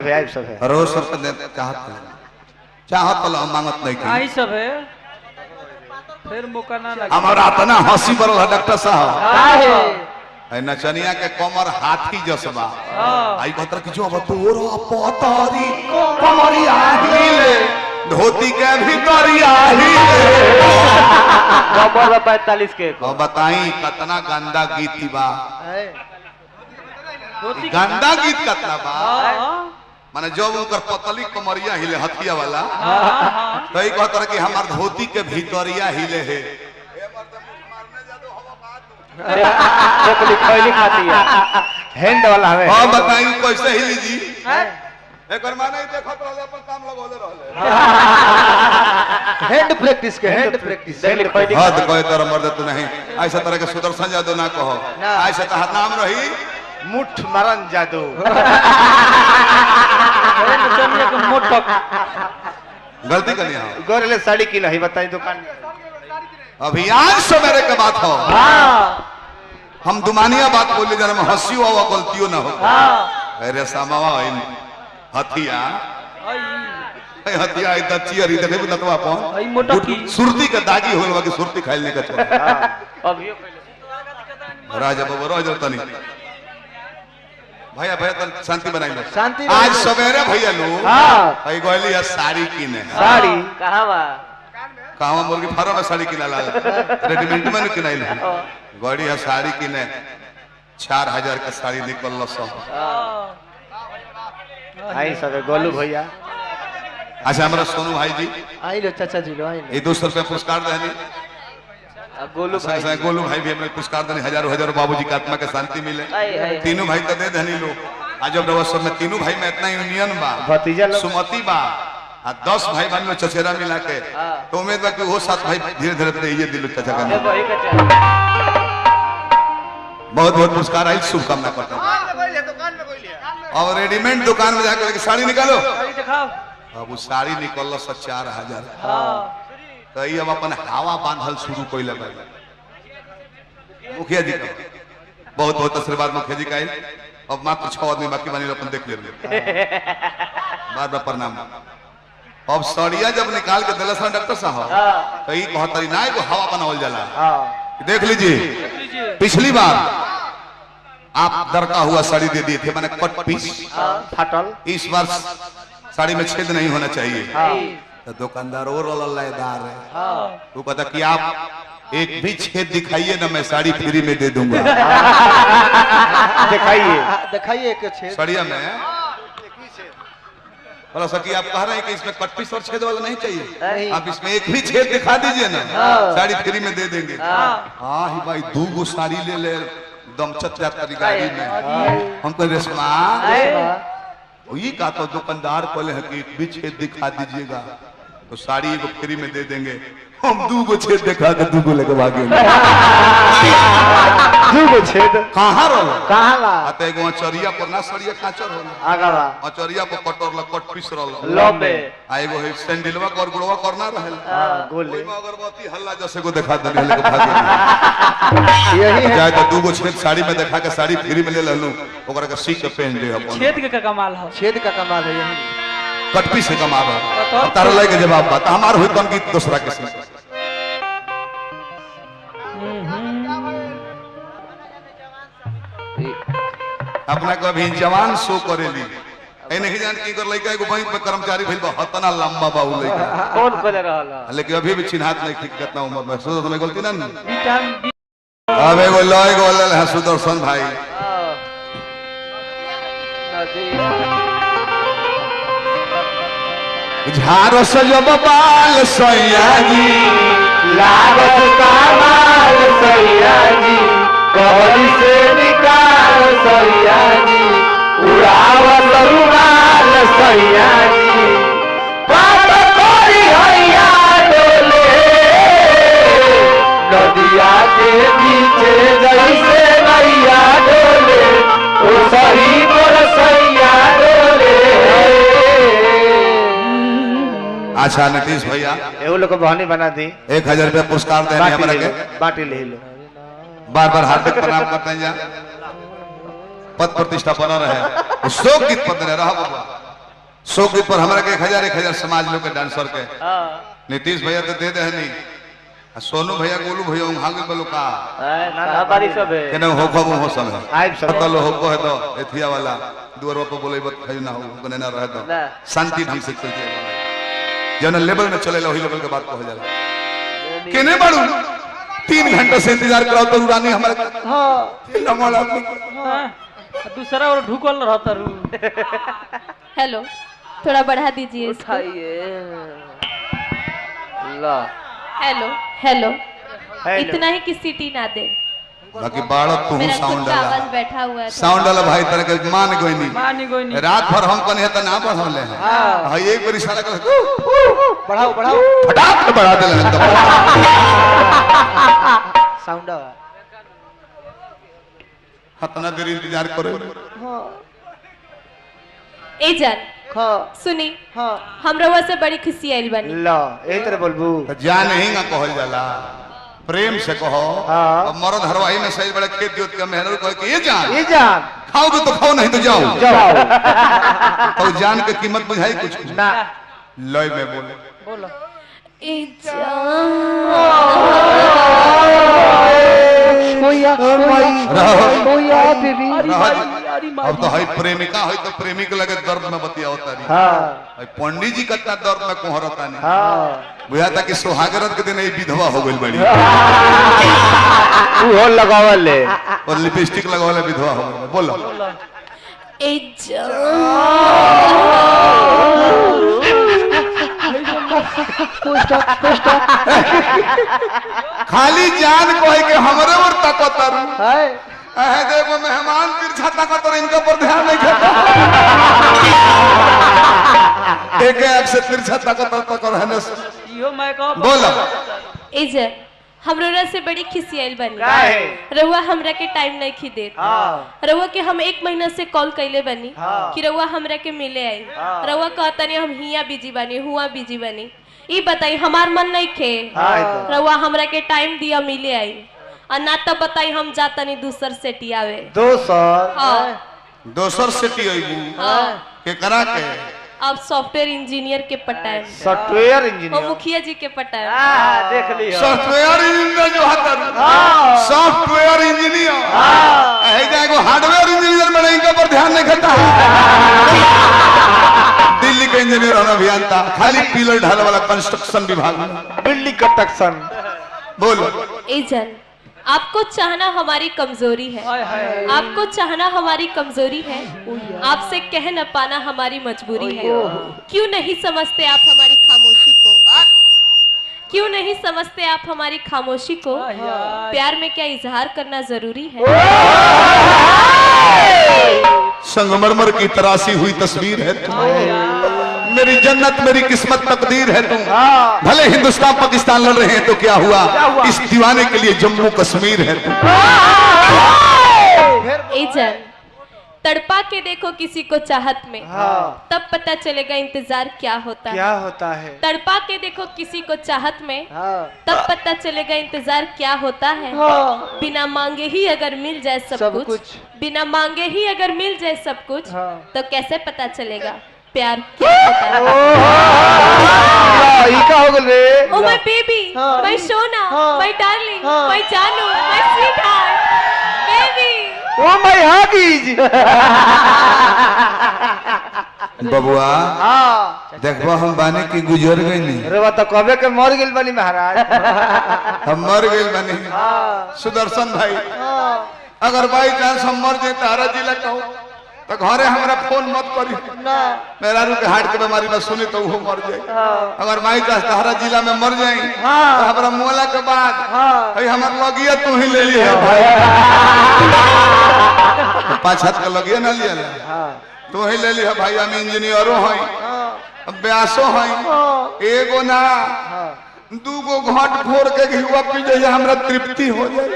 है सब है रोज सब चाहत मांगत नहीं आई सब है फिर मौका ना लगे हमारा तना हंसी पर डॉक्टर साहब है नचनिया के कमर हाथी जसबा आई कहतर कि जो तोरो पतरी कमरिया हिले धोती के भीतरिया हिले कमर 45 के अब बताई कितना गंदा गीत बा गंदा गीत कितना बा माने जब उनकर पतली कमरिया हिले हथिया वाला तो ई कहतर कि हमार धोती के भीतरिया हिले है खैली खाती है हैंड वाला है हां बताई कैसे हिली जी एकर माने देखत रहले अपन काम लगोले रहले हैंड प्रैक्टिस के हैंड प्रैक्टिस हां तो कोई तरह मर्द तो नहीं ऐसा तरह के सुदर्शन जादू ना कहो ऐसा तहर नाम रही मुठ मरण जादू गलती कर लिया गोरले साड़ी की नहीं बताई दुकान अभियान सवेरे के बात हो हम दुमानिया बात बोले जरा में हंसी हुआ गलतियों ना हो अरे सामावा हथिया हथिया इतना चियरी देखे भी नतवा पहुंच सुरती का दागी होल बाकी सुरती खाइल नहीं का अभी राजा बाबा राजा तनी भैया भैया तन शांति बनाई लो शांति आज सवेरे भैया लोग हां गोली है साड़ी किने साड़ी कहां बा कहां मुर्गी फार्म में साड़ी किना ला रेडीमेड में किनाई ला गोड़ी है साड़ी किने 4000 का साड़ी निकल लो सब आई सब गोलू भैया अच्छा हमारा सोनू भाई जी आई लो चाचा जी लो आई ये 200 रुपया पुरस्कार देनी गोलू भाई गोलू भाई भी हमें पुरस्कार देने हजारों हजारों बाबूजी की आत्मा के शांति मिले तीनों भाई तो दे देनी लो आज जब सब में तीनों भाई में इतना यूनियन बा भतीजा सुमति बा 10 भाई बहन में चचेरा मिला के तो उम्मीद बा कि वो 7 भाई धीरे धीरे ये दिल चाचा का बहुत बहुत पुरस्कार आई शुभकामना करता हूँ और रेडीमेड दुकान में जाकर साड़ी निकालो अब वो साड़ी निकल 4000 तो ये अब अपन हवा बांधल शुरू कोई लगा मुखिया जी का बहुत बहुत आशीर्वाद मुखिया जी का अब मात्र 6 आदमी बाकी बनी अपन देख ले बार बार प्रणाम अब सड़िया जब निकाल के दिलस डॉक्टर साहब तो ये कहतरी ना एगो हवा बनावल जाला देख लीजिए पिछली बार आप दरका हुआ साड़ी दे दिए थे मैंने कट पीस फाटल इस बार साड़ी में छेद नहीं होना चाहिए तो दुकानदार और लयदार है वो कहता कि आप एक भी छेद दिखाइए ना मैं साड़ी फ्री में दे दूंगा दिखाइए एक छेद साड़िया में बोला सकी आप कह रहे हैं कि इसमें कट पीस और छेद वाला नहीं चाहिए आप इसमें एक भी छेद दिखा दीजिए ना साड़ी फ्री में दे देंगे हाँ ही भाई 2 गो साड़ी ले ले दमचत जाती गाड़ी में हमको रेशमा ये कहा तो दुकानदार बोले हैं कि एक भी छेद दिखा दीजिएगा तो साड़ी को फ्री में दे देंगे हम 2 गो छेद दिखा के 2 गो लेके भागे 2 गो छेद कहां रहो कहां ला अते एगो अचरिया पर ना सरिया काचर होला आगावा अचरिया पर कटर ला कट पीस रहल लंबे आ एगो है सैंडलवा कर गुड़वा करना रहल गोले ओइ में अगरबत्ती हल्ला जैसे को दिखा देने लेके भागे यही है जाए तो 2 गो छेद साड़ी में दिखा के साड़ी फ्री में ले ललू ओकरा के सी के पहन दे अपन छेद के कमाल है छेद का कमाल है यही कट पीस से कमावा तार लगे जवाब बात हमार होई कम गीत दूसरा के संग अपना को अभी जवान शो करेली ए नहीं जान की कर लइका एगो बैंक में कर्मचारी भइल बा हतना लंबा बाऊ लइका कौन खोले रहला लेकिन अभी भी चिन्हात नहीं ठीक कितना उम्र में सोचो तुम्हें गलती ना विटामिन अब एगो लय गोलल है सुदर्शन भाई झारो सजब बाल सैया जी लागत कमाल सैया जी कबरी से निकाल सैया जी उड़ावत रुमाल सैया जी बात कोरी हैया डोले नदिया के पीछे जैसे नैया डोले ओ सही मोर सैया डोले अच्छा नीतीश भैया एगो लोग बहानी बना दी 1000 रुपया पुरस्कार देने हमरा के बाटी ले लो बार बार हार्दिक प्रणाम करते हैं पद प्रतिष्ठा बना रहे शोक गीत पद रहा बाबा 100 के पर हमरा के 1000 समाज लोग के डांसर के नीतीश भैया तो दे दे नहीं सोनू भैया गोलू भैया भागे बोलो का ना बारी सब है केना हो खबो हो समय आइब सब तो हो को है तो एथिया वाला दुआर पर बोले बत खई ना हो बने ना रहे तो शांति ढंग से चलते जन लेवल में चले लो ही लेवल के बात को हो जाला केने बाड़ू 3 घंटा से इंतजार कराओ तो रानी हमारे हां नमोला दूसरा और ढुकल रहता रू हेलो थोड़ा बढ़ा दीजिए इसको। उठाइए ला हेलो हेलो इतना ही कि सीटी ना दे बाकी बाड़ा तू मेरा साउंड खुद का डाला आवाज बैठा हुआ है साउंड वाला भाई तरह के मान कोई नहीं मानी कोई नहीं रात भर हम कने त ना बढ़ले हैं हां एक बार इशारा कर बढ़ाओ बढ़ाओ फटाक से बढ़ा देले साउंड हतना देर इंतजार करो ए जान हाँ सुनी हाँ हम रवा से बड़ी खुशी आइल बनी ला यही तरह बोलबू जान नहीं ना कहल जाला प्रेम से कहो हाँ। अब मर्द हरवाही में सही बड़ा खेत जोत के मेहनत कह के ये जान खाओगे तो खाओ नहीं तो जाओ जाओ तो जान के कीमत बुझाई कुछ ना लय में बोले बोलो ए जान मोया बेबी अब तो है प्रेमिका है तो प्रेमी के लगे दर्द में बतियाओ तारी हाँ पंडित जी कितना दर्द में कोहरता नहीं हाँ बुझा था कि सुहागरत के दिन ये विधवा हो गई बड़ी वो लगावल ले और लिपस्टिक लगावले विधवा हो गई बोलो ए जान खाली जान कहे के हमरे और ताकतर हाय है देखो मेहमान तिरछा ताकतर इनका पर ध्यान नहीं देता एक एक से तिरछा ताकतर तकर है न इहो मैं कहो बोलो ए जान हमरोरा से बड़ी खुशी आइल बनी काहे? रउआ हमरा के टाइम नहीं खी देत हाँ रउआ के हम 1 महीना से कॉल कैले बनी हाँ। कि रउआ हमरा के मिले आई रउआ कहता नहीं हम हिया बिजी बनी हुआ बिजी बनी ई बताई हमार मन नहीं खे हाँ, तो। रउआ हमरा के टाइम दिया मिले आई और ना तब बताई हम जाता नहीं दूसर से टियावे 200 हाँ दोसर सेटी आइबू हाँ के करा के अब सॉफ्टवेयर इंजीनियर के पटाए सॉफ्टवेयर वो इंजीनियर मुखिया जी के पटाए देख लियो सॉफ्टवेयर इंजीनियर जो हतर सॉफ्टवेयर इंजीनियर है जाएगो हार्डवेयर इंजीनियर में इनका पर ध्यान नहीं करता दिल्ली के इंजीनियर होना अभियंता खाली पिलर ढालने वाला कंस्ट्रक्शन विभाग में बिल्डिंग कंस्ट्रक्शन बोलो ए जन आपको चाहना हमारी कमजोरी है हाय हाय आपको चाहना हमारी कमजोरी है आपसे कह न पाना हमारी मजबूरी है क्यों नहीं समझते आप हमारी खामोशी को क्यों नहीं समझते आप हमारी खामोशी को प्यार में क्या इजहार करना जरूरी है संगमरमर की तराशी हुई तस्वीर है तुम मेरी जन्नत मेरी किस्मत तकदीर है तुम भले हिंदुस्तान पाकिस्तान लड़ रहे हैं तो क्या हुआ इस दीवाने के लिए जम्मू कश्मीर है तुम ए जन तड़पा के देखो किसी को चाहत में हाँ तब पता चलेगा इंतजार क्या होता है क्या होता है तड़पा के देखो किसी को चाहत में हाँ तब पता चलेगा इंतजार क्या होता है बिना मांगे ही अगर मिल जाए सब कुछ बिना मांगे ही अगर मिल जाए सब कुछ हाँ। तो कैसे पता चलेगा प्यार क्या होता है ई का हो गल रे oh my baby my Sona my darling my जानू my sweetheart baby oh my hobbies बबुआ हाँ देखबा हम बाने की गुजर गई नहीं अरे बा तो कबे के मर गेल बनी महाराज हम मर गए बने सुदर्शन भाई अगर बाई चांस हम मर जाए तारा जिला कहो तो घरे हमरा फोन मत करी मेरा रू के हार्ट के बीमारी में सुनी तो वो मर जाए अगर माई चांस तारा जिला में मर जाए तो हमरा मोला के बाद भाई हमर लगिया तू ही ले लिया भाई 5 हाथ का लगिया ना लिया तू ही ले लिया भाई हम इंजीनियरों हैं ब्यासो हैं एगो ना 2 गो घाट फोड़ के घिवा पी जाए हमरा तृप्ति हो जाए